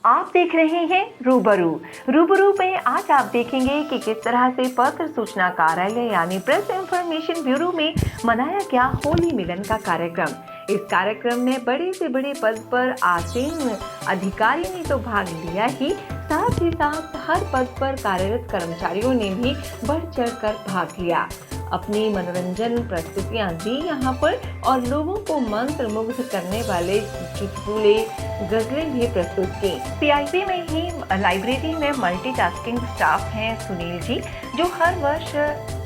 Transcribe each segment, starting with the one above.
आप देख रहे हैं रूबरू। रूबरू में आज आप देखेंगे कि किस तरह से पत्र सूचना कार्यालय यानी प्रेस इंफॉर्मेशन ब्यूरो में मनाया गया होली मिलन का कार्यक्रम। इस कार्यक्रम में बड़े से बड़े पद पर आसीन अधिकारी ने तो भाग लिया ही, साथ ही साथ हर पद पर कार्यरत कर्मचारियों ने भी बढ़ चढ़कर भाग लिया। अपनी मनोरंजन प्रस्तुतियां दी यहाँ पर और लोगों को मंत्र मुग्ध करने वाले चुटकुले गजलें भी प्रस्तुत की। पीआईबी में ही लाइब्रेरी में मल्टीटास्किंग स्टाफ हैं सुनील जी, जो हर वर्ष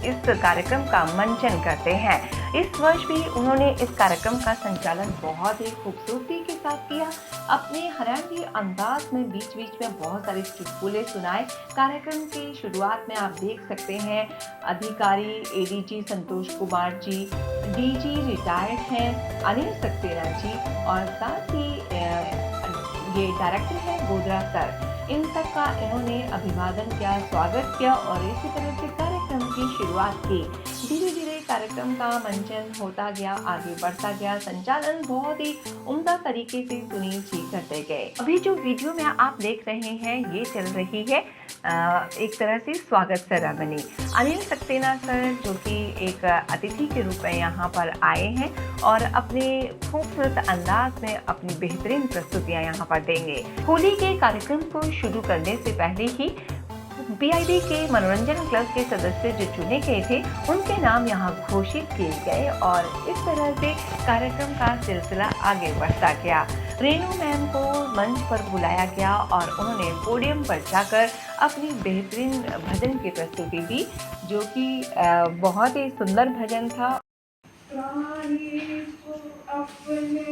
इस कार्यक्रम का मंचन करते हैं। इस वर्ष भी उन्होंने इस कार्यक्रम का संचालन बहुत ही खूबसूरती के साथ किया। अपने हरियाणवी अंदाज में बीच बीच में बहुत सारे चुटकुले सुनाए। कार्यक्रम की शुरुआत में आप देख सकते हैं अधिकारी ADG Santosh Kumar ji, DG retired हैं अनिल सक्सेना जी और साथ ही ये डायरेक्टर है गोदरा सर। इन सब का इन्होंने अभिवादन किया, स्वागत किया और इसी तरह से कार्यक्रम की शुरुआत की। धीरे धीरे कार्यक्रम का मंचन होता गया, आगे बढ़ता गया। संचालन बहुत ही उम्दा तरीके से सुनील जी करते गए। अभी जो वीडियो में आप देख रहे हैं ये चल रही है एक तरह से स्वागत सेरेमनी। अनिल सक्सेना सर जो कि एक अतिथि के रूप में यहाँ पर आए हैं और अपने खूबसूरत अंदाज में अपनी बेहतरीन प्रस्तुतियाँ यहाँ पर देंगे। होली के कार्यक्रम को शुरू करने से पहले ही पीआईबी के मनोरंजन क्लब के सदस्य जो चुने गए थे उनके नाम यहाँ घोषित किए गए और इस तरह से कार्यक्रम का सिलसिला आगे बढ़ता गया। रेनू मैम को मंच पर बुलाया गया और उन्होंने पोडियम पर जाकर अपनी बेहतरीन भजन की प्रस्तुति दी, जो कि बहुत ही सुंदर भजन था। अपने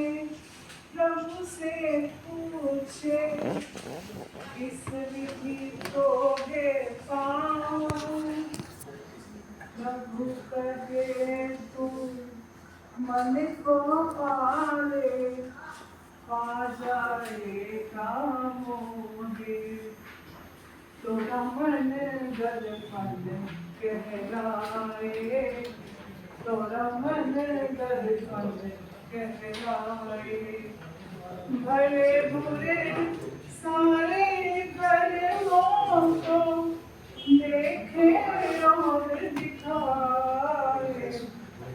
प्रभु से पूछे इस विधि को हे पाऊं, प्रभु कहे तू मन को पाले पा जाएगा मोहे, तोरा मन दर्पण कहलाए, तोरा मन दर्पण कहलाए। भले बुरे सारे कर्मों को देखे और दिखाए,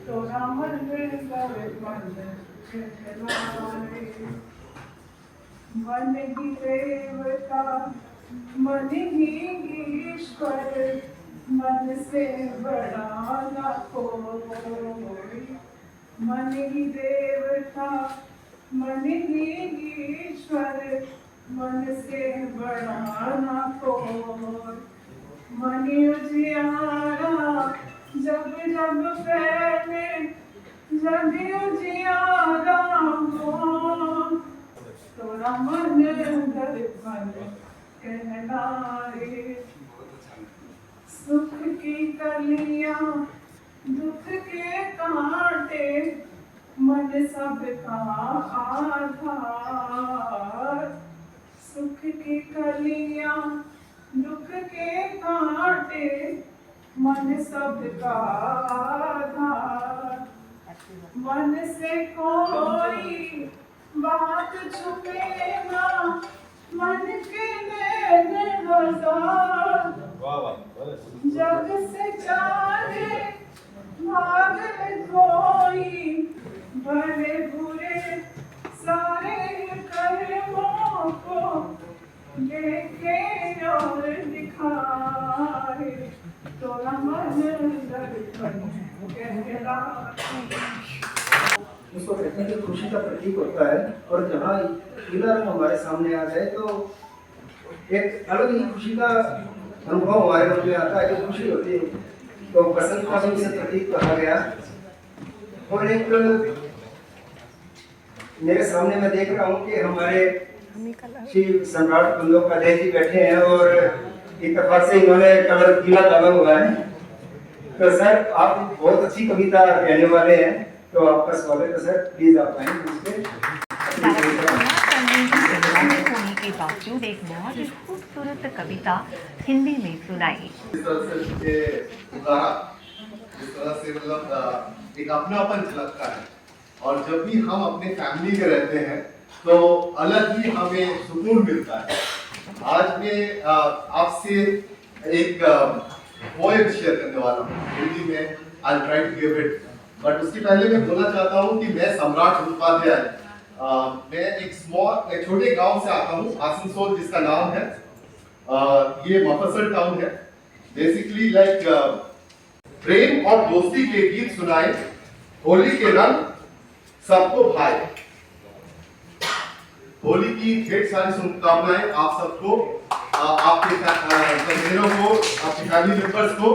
तोरा मन दर्पण कहलाए। मन ही देवता मन ही ईश्वर, मन से बड़ा न कोई। मन ही देवता मन ही ईश्वर, मन से बड़ा न कोई। मन उजियारा जब जब फैले, जब उजियारा हो, तोरा मन दर्पण कहलाए। सुख की कलियां दुख के कांटे, मन सबका आधार। सुख की कलियां दुख के कांटे, मन सबका आधार। मन से कोई बात छुपे ना, मन के नैन हजार। जग से चाहे भाग कोई, भले बुरे सारे कर्मों को देखे और दिखाए, तोरा मन दर्पण कहलाए। उसको कहते हैं कि खुशी का प्रतीक होता है और जहाँ पीला रंग हमारे सामने आ जाए तो एक अलग ही खुशी का अनुभव हमारे मन में आता है, जो खुशी होती है। तो बसंत का भी इसे प्रतीक कहा गया। और एक मेरे सामने मैं देख रहा हूँ कि हमारे श्री सम्राट बंदोक का जी बैठे हैं और इत्तेफाक से इन्होंने कलर पीला डाला हुआ है। तो सर आप बहुत अच्छी कविता कहने वाले हैं, तो आपका स्वागत है सर। प्लीज आप आएंगे। होने के बावजूद एक बहुत ही खूबसूरत कविता हिंदी में सुनाई। जिस तरह से मतलब एक अपनापन झलकता है। और जब भी हम अपने फैमिली में रहते हैं तो अलग ही हमें सुकून मिलता है। आज मैं आपसे एक पोएम शेयर करने वाला हूँ हिंदी में। I try to give it, but उसके पहले मैं बोलना चाहता हूँ कि मैं सम्राट उपाध्याय, मैं एक छोटे गांव से आता हूँ, आसनसोल जिसका नाम है। ये मफसल टाउन है। बेसिकली लाइक प्रेम और दोस्ती के गीत सुनाए, होली के रंग सबको भाई। होली की ढेर सारी शुभकामनाएं आप सबको, आपके बहनों को, आपके फैमिली मेंबर्स को।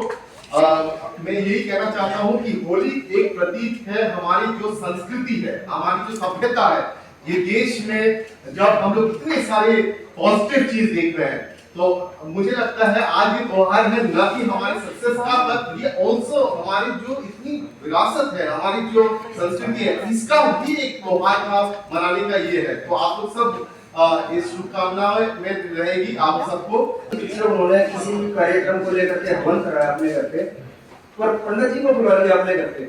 मैं यही कहना चाहता हूं कि होली एक प्रतीक है हमारी जो संस्कृति है, हमारी जो सभ्यता है। ये देश में जब हम लोग इतने सारे पॉजिटिव चीज देख रहे हैं, तो मुझे लगता है आज ये त्योहार है न कि हमारे सक्सेस का, बट ये ऑल्सो हमारी जो इतनी विरासत है, हमारी जो संस्कृति है, इसका भी एक त्योहार का मनाने का ये है। तो आप लोग सब इस शुभकामनाएं में रहेगी आप सबको। पीछे उन्होंने किसी कार्यक्रम को लेकर के हवन कराया अपने घर पे, पर पंडित जी को बुला लिया अपने घर पे।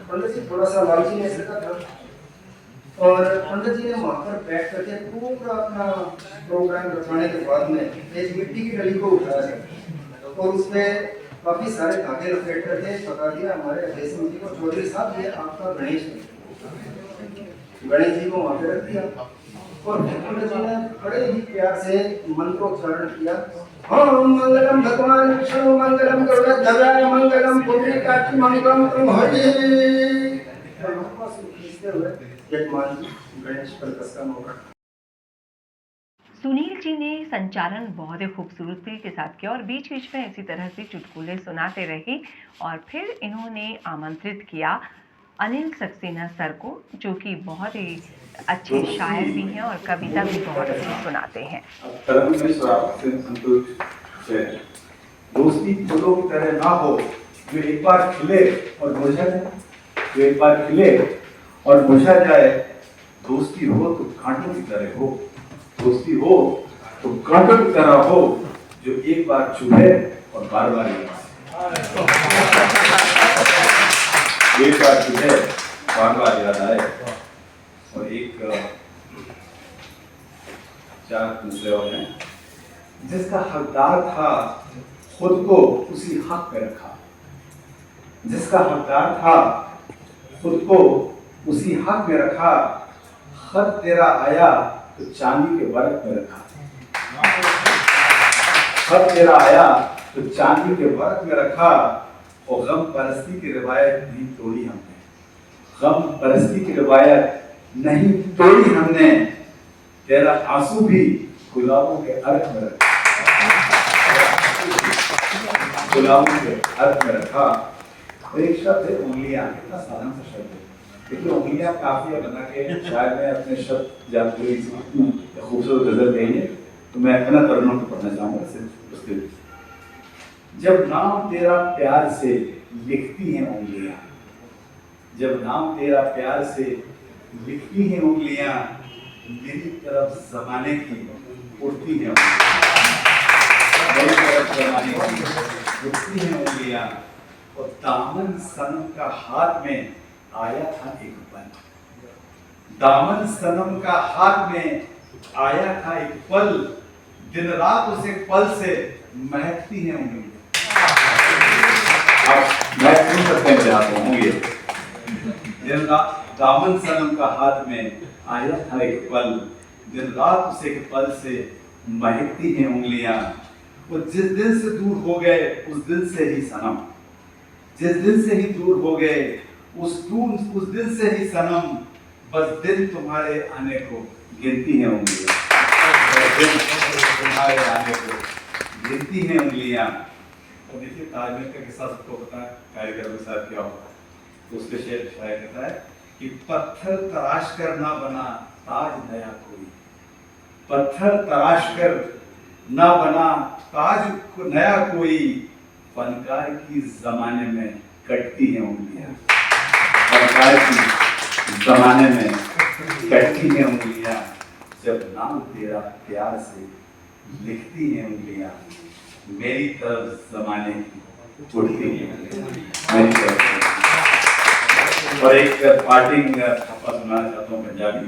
पंडित जी थोड़ा सा लालची नेचर का था, और पंडित जी ने वहां पर बैठ करके पूरा अपना प्रोग्राम रखवाने के बाद में एक मिट्टी की डली को उठाया और उसमें काफी सारे धागे लपेट करके बता दिया हमारे अजय सिंह जी को, चौधरी साहब ये आपका गणेश है। गणेश जी को वहां पे रख दिया और पंडित जी ने बड़े ही प्यार से मंत्रोच्चारण किया। ओम मंगलम भगवान विष्णु मंगलम गरुड़ध्वजाय मंगलम पुंडरीकाक्ष मंगलम तुम हरि। गणेश पर कसम होगा। सुनील जी ने संचालन बहुत ही खूबसूरती के साथ किया और बीच बीच में इसी तरह से चुटकुले सुनाते रहे। और फिर इन्होंने आमंत्रित किया अनिल सक्सेना सर को, जो कि बहुत ही अच्छे शायर भी हैं और कविता भी बहुत अच्छी सुनाते हैं। दोस्ती फूलों की तरह ना हो जो एक बार खिले और मुरझा जाए, जो एक बार खिले और मुरझा जाए। दोस्ती हो तो कांटों की तरह हो, दोस्ती हो तो कांटों की तरह हो, जो एक बार चुभे और बार बार एक बार चुभे बार बार याद आए। और एक चार दूसरे और हैं, जिसका हकदार था खुद को उसी हक पे रखा, जिसका हकदार था खुद को उसी हक में रखा। खत तेरा आया तो चांदी के वर्क में रखा, खत तेरा आया तो चांदी के वर्क में रखा। और गम परस्ती की रिवायत नहीं तोड़ी हमने, गम परस्ती की रिवायत नहीं तोड़ी हमने। तेरा आंसू भी गुलाबों के अर्थ में रखा, गुलाबों के अर्थ में रखा। और एक शब्द है उंगलियां, कितना साधारण सा शब्द है, लेकिन उंगलियां काफी बना के शायद मैं अपने शब्द जब खूबसूरत गजल देंगे तो मैं अपना तरुणों को पढ़ना चाहूंगा सिर्फ उसके। जब नाम तेरा प्यार से लिखती हैं उंगलियां, जब नाम तेरा प्यार से लिखती हैं उंगलियां, मेरी तरफ जमाने की उड़ती हैं मेरी तरफ जमाने की उड़ती हैं उंगलियां। और दामन सनम का हाथ में आया था एक पल, दामन सनम का हाथ में आया था एक पल। दिन रात उसे पल से महकती हैं उंगलियां। अब मैं सुन सकते हैं जाता हूँ ये। दिन रात दामन सनम का हाथ में आया था एक पल, दिन रात उसे एक पल से महकती हैं उंगलियां। और जिस दिन से दूर हो गए उस दिन से ही सनम, जिस दिन से ही दूर हो गए उस दिन से ही सनम, बस दिन तुम्हारे आने को गिनती हैं उंगलियां, दिन तुम्हारे आने को गिनती हैं उंगलियां। और देखिए ताजमहल का किस्सा सबको पता है, कारीगर के साथ क्या होता है। तो उसके शेर शायर कहता है कि पत्थर तराश कर ना बना ताज नया कोई, पत्थर तराश कर ना बना ताज नया कोई, फनकार की जमाने में कटती हैं उंगलियां, फनकार की जमाने में कटती हैं उंगलियां। जब नाम तेरा प्यार से लिखती हैं उंगलियां, मेरी तरफ जमाने की उड़ती हैं मेरी तरफ। और एक पार्टिंग थप्पा सुनाना चाहता हूँ पंजाबी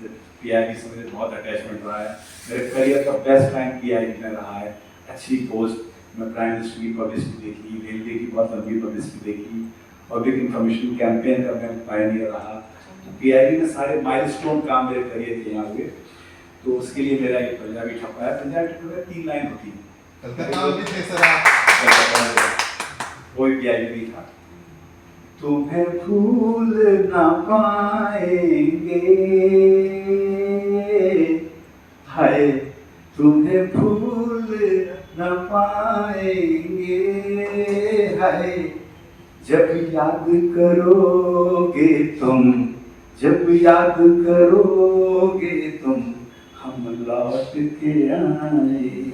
से। पीआईबी से मुझे बहुत अटैचमेंट रहा है। मेरे करियर का बेस्ट टाइम पीआईबी में रहा है। अच्छी पोस्ट, मैं प्राइम मिनिस्टर की पब्लिसिटी देखी, रेलवे की बहुत लंबी पब्लिसिटी देखी, पब्लिक इंफॉर्मेशन कैंपेन का मैं पायनियर रहा। पीआईबी में सारे माइलस्टोन काम मेरे करियर के यहाँ हुए। तो उसके लिए मेरा एक पंजाबी ठप्पा है। पंजाबी ठप्पे में 3 लाइन होती है। कलकत्ता में थे सर आप। कोई पीआईबी नहीं था। तुम्हें भूल ना पाएंगे, हाय तुम्हें भूल न पाएंगे, हाय जब याद करोगे तुम, जब याद करोगे तुम, हम लौट के आएंगे।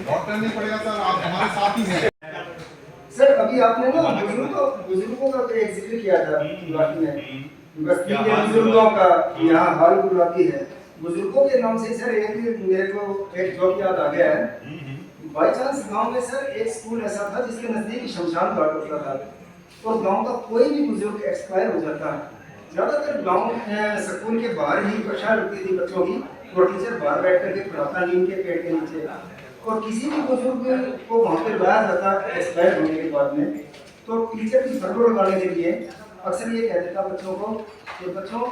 डॉक्टर नहीं पड़ेगा सर, आप हमारे साथ ही हैं। सर अभी आपने ना बुजुर्गों का तो एक जिक्र किया था बात में, बस्ती के बुजुर्गों का यहाँ हाल गुलाबी है। बुजुर्गों के नाम से सर एक मेरे को एक जोक याद आ गया है। बाई चांस गांव में सर एक स्कूल ऐसा था जिसके नजदीक शमशान घाट होता था, और गांव का कोई भी बुजुर्ग एक्सपायर हो जाता, ज्यादातर गांव स्कूल के बाहर ही कक्षा लगती थी बच्चों की, और टीचर बाहर बैठ करके पढ़ाता नीम के पेड़ के नीचे, और किसी भी बुजुर्ग को वहाँ पे लाया जाता एक्सपायर होने के बाद में, तो टीचर की फटो लगाने के लिए अक्सर ये कह देता बच्चों को कि बच्चों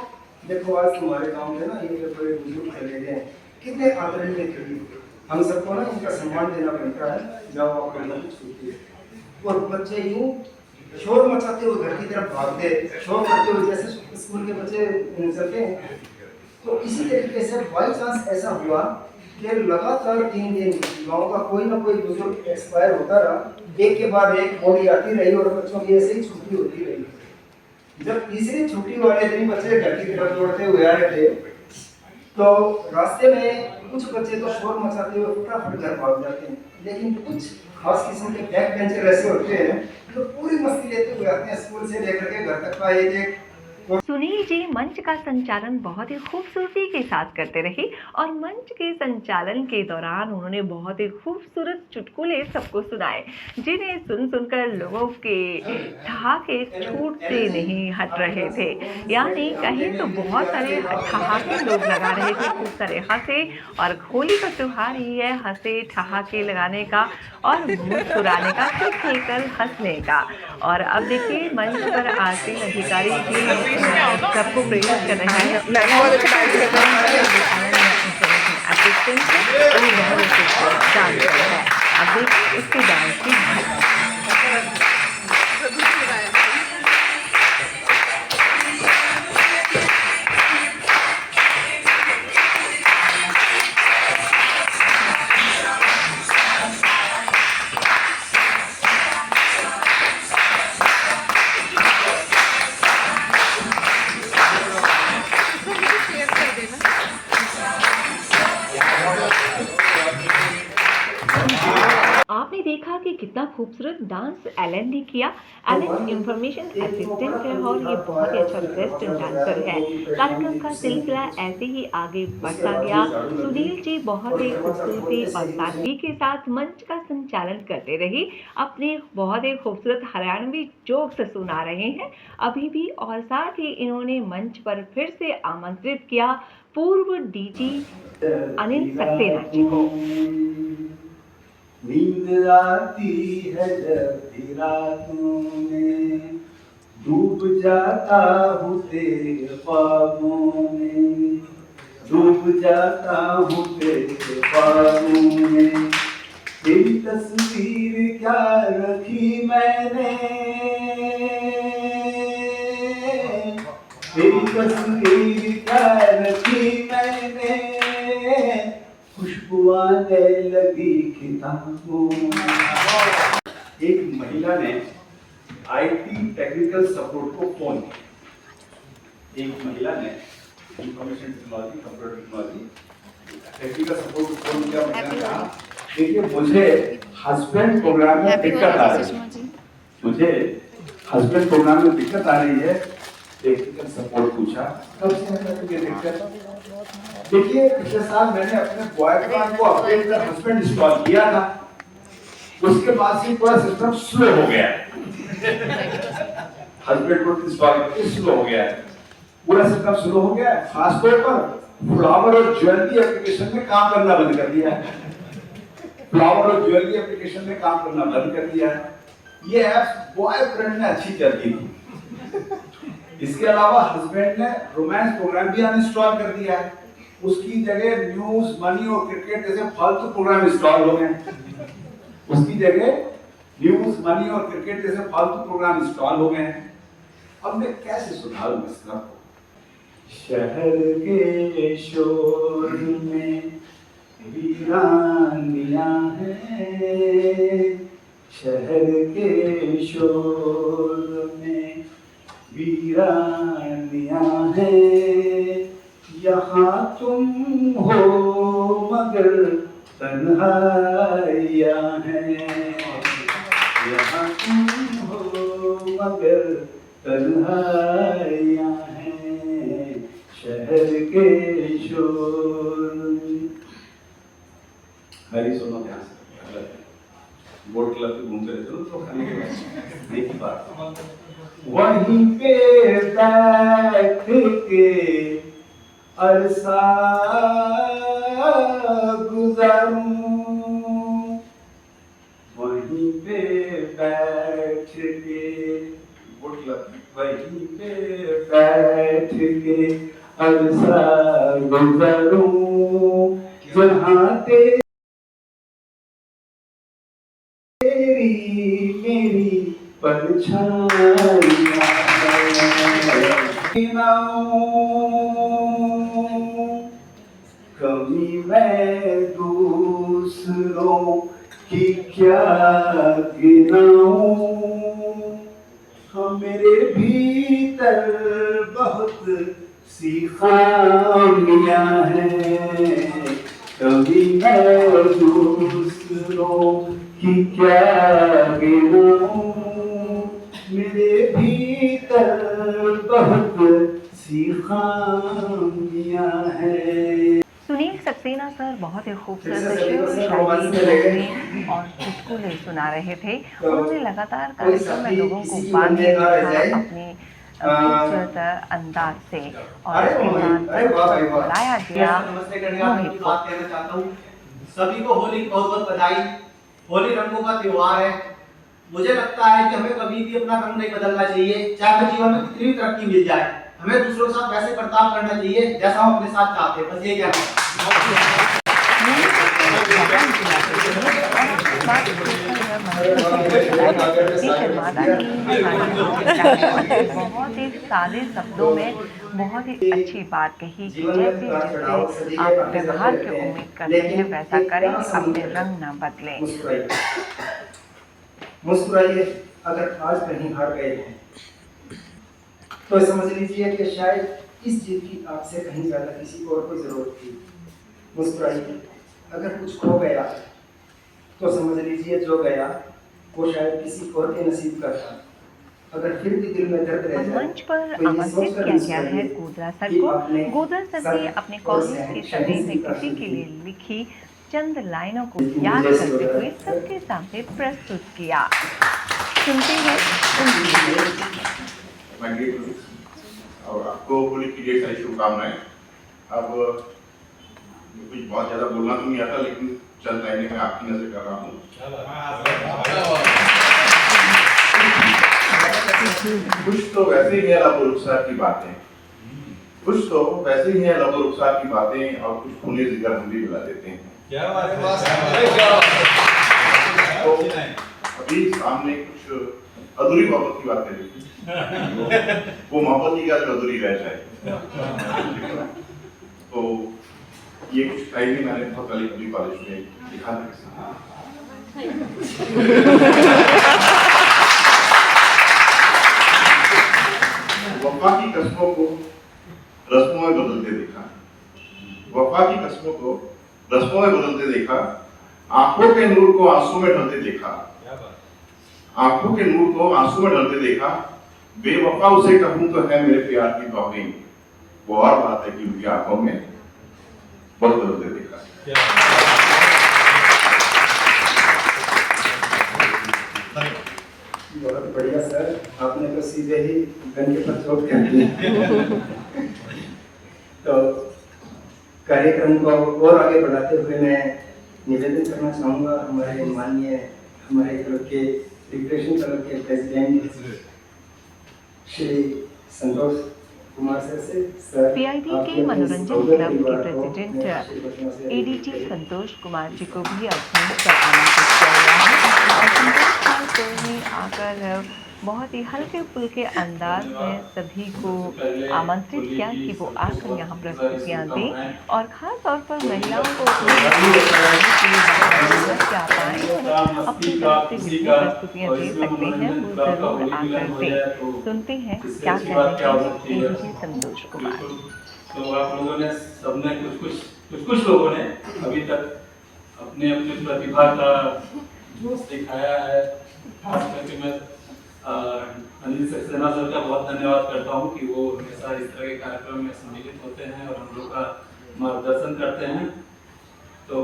देखो आज तुम्हारे गांव में ना ये बड़े बुजुर्ग चले गए, कितने आदरणीय थे, हम सबको ना इनका सम्मान देना पड़ता है, जाओ आप छूटती है। और बच्चे यूँ शोर मचाते हुए घर की तरफ भागते, शोर करते हुए जैसे स्कूल के बच्चे चलते हैं। तो इसी तरीके से बाई चांस ऐसा हुआ कि लगातार 3 दिन गांव का कोई ना कोई बुजुर्ग एक्सपायर होता रहा, एक के बाद एक बॉडी आती रही और बच्चों की ऐसे ही छुट्टी होती रही। जब तीसरी छुट्टी वाले दिन बच्चे घर की तरफ दौड़ते हुए आ रहे थे, तो रास्ते में कुछ बच्चे तो शोर मचाते हुए फटाफट घर भाग जाते हैं, लेकिन कुछ खास किस्म के बैक बेंचर ऐसे होते हैं जो पूरी मस्ती लेते हुए आते हैं, स्कूल से लेकर के घर तक का एक सुनील जी मंच का संचालन बहुत ही खूबसूरती के साथ करते रहे, और मंच के संचालन के दौरान उन्होंने बहुत ही खूबसूरत चुटकुले सबको सुनाए, जिन्हें सुन सुनकर लोगों के ठहाके छूटते नहीं हट रहे थे। यानी कहीं तो बहुत सारे ठहाके लोग लगा रहे थे, खूब सारे हंसे, और होली का त्योहार ही है हंसे ठहाके लगाने का और मुस्कुराने का, खेलकर हंसने का। और अब देखिए मंच पर आसीन अधिकारी भी सबको प्रेरित कर रहे हैं। अब देखिए इसके डांस की आपने देखा कि कितना खूबसूरत डांस एलन ने किया। एलन इंफॉर्मेशन असिस्टेंट है और ये बहुत ही अच्छा वेस्टर्न डांसर है। कार्यक्रम का सिलसिला ऐसे ही आगे बढ़ता गया। सुनील जी बहुत ही खूबसूरती और सादगी के साथ मंच का संचालन करते रहे, अपने बहुत ही खूबसूरत हरियाणवी जोक्स सुना रहे हैं अभी भी, और साथ ही इन्होंने मंच पर फिर से आमंत्रित किया पूर्व डीजी अनिल सक्सेना जी को। नींद आती है जब भी रातों में, डूब जाता हूँ तेरे ख्वाबों में, डूब जाता हूँ तेरे ख्वाबों में। तेरी तस्वीर क्या रखी मैंने, तेरी तस्वीर क्या रखी मैंने, खुशबू आने लगी किताबों। एक महिला ने आईटी टेक्निकल सपोर्ट को फोन किया। एक महिला ने information technology, computer technology, technical support को फोन किया। महिला ने कहा देखिए मुझे हस्बैंड प्रोग्राम में दिक्कत आ रही है, मुझे हस्बैंड प्रोग्राम में दिक्कत आ रही है। टेक्निकल सपोर्ट पूछा कब से है दिक्कत? देखिए पिछले साल मैंने अपने बॉयफ्रेंड को अपडेट कर हस्बैंड इंस्टॉल किया था, उसके बाद से पूरा सिस्टम स्लो हो गया। हस्बैंड को इंस्टॉल करके स्लो हो गया है, पूरा सिस्टम स्लो हो गया है। खासतौर पर फ्लावर और ज्वेलरी एप्लीकेशन में काम करना बंद कर दिया है। फ्लावर और ज्वेलरी एप्लीकेशन में काम करना बंद कर दिया है। ये ऐप बॉयफ्रेंड में अच्छी चलती थी। इसके अलावा हस्बैंड ने रोमांस प्रोग्राम भी अनइंस्टॉल कर दिया है। उसकी जगह न्यूज, मनी और क्रिकेट जैसे फालतू प्रोग्राम इंस्टॉल हो गए। उसकी जगह न्यूज, मनी और क्रिकेट जैसे फालतू प्रोग्राम इंस्टॉल हो गए हैं। अब मैं कैसे सुधारूं इस सब को? शहर के शोर में वीरानियां हैं, शहर के शोर में वीरानियां हैं। यहाँ तुम हो मगर तन्हाइयां हैं, यहाँ तुम हो मगर तन्हाइयां हैं, शहर के शोर। हरी सुनो ध्यान से, बोट क्लब पे घूमते रहते हो तो खाने के बाद एक ही बात, वहीं पे बैठ के अरसा गुजारूं, वहीं पे बैठ के बोट क्लब, वहीं पे बैठ के अरसा गुजारूं, जहाँ तेरी मेरी परछाइयां कभी मैं दूसरों की क्या गिनाऊं, हाँ मेरे भीतर बहुत सी खामियां हैं, कभी मैं दूसरों की क्या गिनाऊं, मेरे भीतर बहुत सी खामियां हैं। सुनील सक्सेना सर बहुत ही खूबसूरत जैसे शेर और सर शायरी रोमांस में ले गए। में और चुटकुले सुना रहे थे। तो उन्होंने लगातार कोई कार्यक्रम में साथी लोगों को किसी की बांधे बंदे ना रह रखा जाए। अपने खूबसूरत अंदाज से, और अरे उसके वाह, बाद अरे वाह भाई वाह। बुलाया गया नमस्ते करने का मोहित मैं को। बात कहना चाहता हूँ। सभी को होली की बहुत बहुत बधाई। होली रंगों का त्योहार है। मुझे लगता है कि हमें कभी भी अपना रंग नहीं बदलना चाहिए, चाहे हमें जीवन में कितनी भी तरक्की मिल जाए। हमें दूसरों के साथ वैसे बर्ताव करना चाहिए जैसा हम अपने साथ चाहते हैं। बस ये कहना है। बहुत ही सादे शब्दों में बहुत ही अच्छी बात कही कि जैसे जैसे आप व्यवहार की उम्मीद करते हैं वैसा करें, अपने रंग ना बदलें। मुस्कुराइए। अगर आज कहीं हार गए हैं तो समझ लीजिए कि शायद इस जीत की आपसे कहीं ज्यादा किसी और को जरूरत थी। मुस्कुराइए। अगर कुछ खो गया तो समझ लीजिए जो गया वो शायद किसी और के नसीब का था। अगर फिर भी दिल में दर्द रह जाए मंच पर तो ये आमंत्रित सोचकर किया गया है मुस्कुराइए गोदरा सर कि को। आपने गोदरा सर ने अपने कॉलेज के समय में किसी के लिए लिखी चंद लाइनों को याद करते हुए सबके सामने प्रस्तुत किया। सुनते हैं उनकी। और आपको होली की ढेर सारी शुभकामनाएं। अब कुछ बहुत ज्यादा बोलना तो नहीं आता, लेकिन चंद लाइनें मैं आपकी नजर कर रहा हूँ। कुछ तो वैसे ही है लबो रुखसार की बातें, कुछ तो वैसे ही है लबो रुखसार की बातें, और कुछ खूने जिगर हम भी बुला देते हैं। तो अभी सामने कुछ अधूरी मोहब्बत की बात करी, वो मोहब्बत की बात अधूरी रह जाए। तो ये कुछ टाइम मैंने बहुत पहले कभी कॉलेज में लिखा था। वफा की कस्मों को रस्मों में बदलते देखा, वफा की कस्मों को रस्मों में बदलते देखा, आंखों के नूर को आंसू में ढलते देखा, आंखों के नूर को आंसू में ढलते देखा। बेवफा उसे कहूं तो है मेरे प्यार की तौहीन, वो और बात है कि उनकी आंखों में बहुत बदलते देखा। बहुत बढ़िया सर, आपने तो सीधे ही डंडे पर चोट कर दी। तो कार्यक्रम को और आगे बढ़ाते हुए मैं निवेदन करना चाहूँगा हमारे माननीय हमारे क्लब के रिक्रिएशन क्लब के प्रेसिडेंट श्री संतोष कुमार सर से। सर, पीआईबी के आपके मनोरंजन इस क्लब के परिवार को प्रेसिडेंट मैं अच्छे बच्चों से एडीजी संतोष कुमार जी को भी अध्यक्ष पर आमंत्रित किया गया है और संतोष कुमार सर ने आकर बहुत ही हल्के फुल्के अंदाज में सभी को आमंत्रित किया कि वो आकर यहाँ प्रस्तुतियाँ दें और ख़ास तौर पर महिलाओं को क्या पाएँ अपनी तरफ से जितनी प्रस्तुतियाँ दे सकते हैं वो ज़रूर आकर दें। सुनते हैं क्या कहना चाहिए एडीजी संतोष कुमार। तो आप लोगों ने सबने कुछ लोगों ने अभी तक अपने अपनी प्रतिभा का जोश दिखाया है। खास करके मैं अनिल सक्सेना सर का बहुत धन्यवाद करता हूँ कि वो हमेशा इस तरह के कार्यक्रम में सम्मिलित होते हैं और हम लोग का मार्गदर्शन करते हैं, तो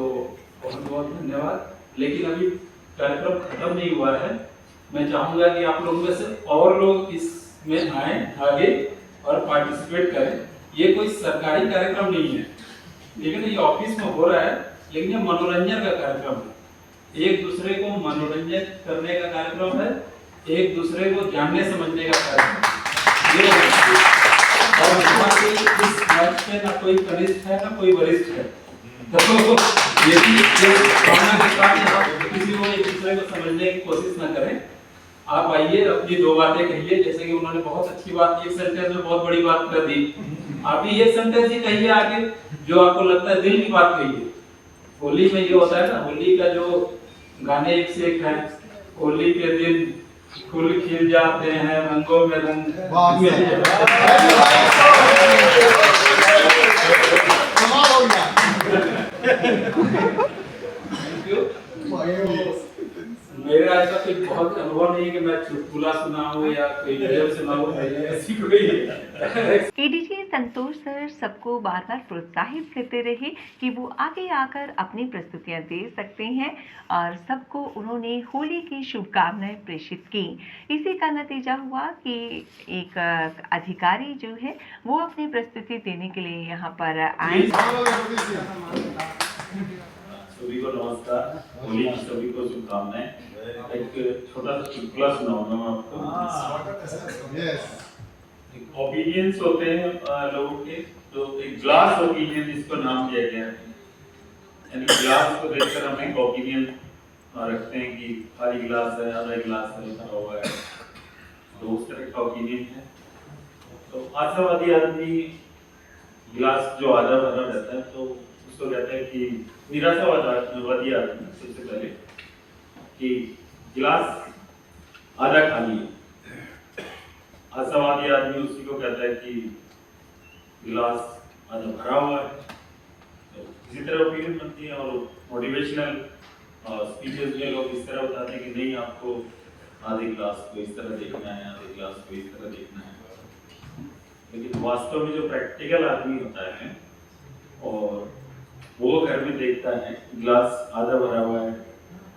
बहुत बहुत धन्यवाद। लेकिन अभी कार्यक्रम खत्म नहीं हुआ है। मैं चाहूँगा कि आप लोगों में से और लोग इसमें आए आगे और पार्टिसिपेट करें। ये कोई सरकारी कार्यक्रम नहीं है, लेकिन ये ऑफिस में हो रहा है, लेकिन ये मनोरंजन का कार्यक्रम है। एक दूसरे को मनोरंजन करने का कार्यक्रम है, एक दूसरे को जानने समझने का कार्यक्रम ये है। और यहाँ पे इस मंच पे ना कोई कनिष्ठ है ना कोई वरिष्ठ है, तो ये भी भावना के साथ आप किसी को एक दूसरे को समझने की कोशिश ना करें। आप आइए, अपनी दो बातें कहिए, जैसे कि उन्होंने बहुत अच्छी बात, एक सेंटेंस में बहुत बड़ी बात कर दी। आप भी एक सेंटेंस ही कहिए आगे जो आपको लगता है, दिल की बात कहिए। होली में ये होता है ना, होली का जो गाने एक से एक है, होली के दिन फूल खिल जाते हैं, रंगों में रंग मेरा ऐसा कोई बहुत अनुभव नहीं है कि मैं चुटकुला सुनाऊं या कोई गजल सुनाऊं, ऐसी कोई एडीजी संतोष सर सबको बार बार प्रोत्साहित करते रहे कि वो आगे आकर अपनी प्रस्तुतियां दे सकते हैं और सबको उन्होंने होली की शुभकामनाएं प्रेषित की। इसी का नतीजा हुआ कि एक अधिकारी जो है वो अपनी प्रस्तुति देने के लिए यहाँ पर आए। सभी को नमस्कार, होली की सभी को शुभकामनाएं। एक छोटा सा चुटकुला सुनाऊंगा मैं आपको। ओपिनियंस होते हैं लोगों के, तो एक ग्लास ओपिनियन इसको नाम दिया गया है। यानी ग्लास को देखकर हम एक ओपिनियन रखते हैं कि खाली गिलास है, आधा गिलास है, भरा हुआ है, तो उस तरह का ओपिनियन है। तो आशावादी आदमी गिलास जो आधा भरा रहता है तो उसको कहते हैं कि निराशावादी आदमी सबसे पहले कि गिलास आधा खाली है। आशावादी आदमी उसी को कहता है कि गिलास आधा भरा हुआ है। तो इसी तरह ओपिनियन बनती है। और मोटिवेशनल स्पीचेस में लोग इस तरह बताते हैं कि नहीं, आपको आधे गिलास को इस तरह देखना है, आधे गिलास को इस तरह देखना है। लेकिन वास्तव में जो प्रैक्टिकल आदमी होता है और वो घर में देखता है गिलास आधा भरा हुआ है,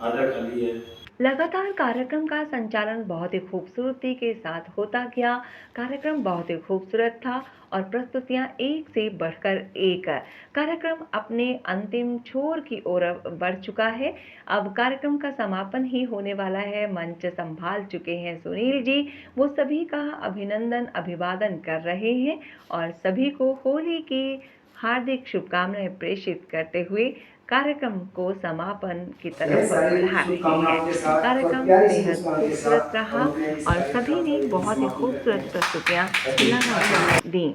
आधा खाली है। लगातार कार्यक्रम का संचालन बहुत ही खूबसूरती के साथ होता गया। कार्यक्रम बहुत ही खूबसूरत था और प्रस्तुतियां एक से बढ़कर एक। कार्यक्रम अपने अंतिम छोर की ओर बढ़ चुका है। अब कार्यक्रम का समापन ही होने वाला है। मंच संभाल चुके हैं सुनील जी, वो सभी का अभिनंदन अभिवादन कर रहे हैं और सभी को होली की हार्दिक शुभकामनाएं प्रेषित करते हुए कार्यक्रम को समापन की तरफ बढ़ा रहे हैं। कार्यक्रम बेहद खूबसूरत रहा और सभी ने बहुत ही खूबसूरत प्रस्तुतियां दी।